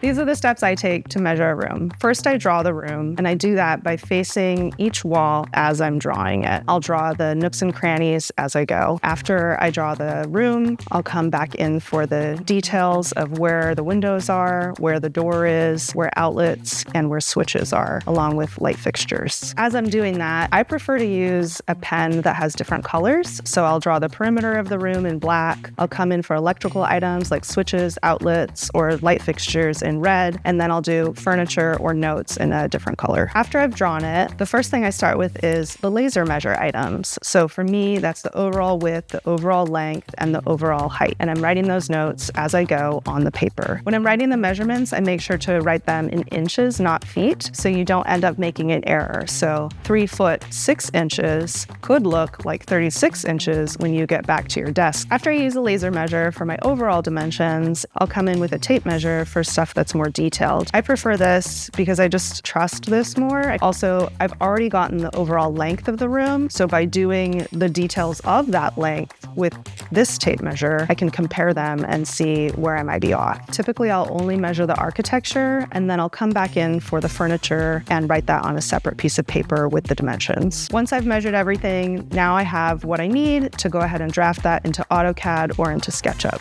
These are the steps I take to measure a room. First, I draw the room, and I do that by facing each wall as I'm drawing it. I'll draw the nooks and crannies as I go. After I draw the room, I'll come back in for the details of where the windows are, where the door is, where outlets, and where switches are, along with light fixtures. As I'm doing that, I prefer to use a pen that has different colors. So I'll draw the perimeter of the room in black. I'll come in for electrical items like switches, outlets, or light fixtures in red, and then I'll do furniture or notes in a different color. After I've drawn it, the first thing I start with is the laser measure items. So for me, that's the overall width, the overall length, and the overall height. And I'm writing those notes as I go on the paper. When I'm writing the measurements, I make sure to write them in inches, not feet, so you don't end up making an error. So 3 foot 6 inches could look like 36 inches when you get back to your desk. After I use a laser measure for my overall dimensions, I'll come in with a tape measure for stuff that's more detailed. I prefer this because I just trust this more. Also, I've already gotten the overall length of the room, so by doing the details of that length with this tape measure, I can compare them and see where I might be off. Typically, I'll only measure the architecture, and then I'll come back in for the furniture and write that on a separate piece of paper with the dimensions. Once I've measured everything, now I have what I need to go ahead and draft that into AutoCAD or into SketchUp.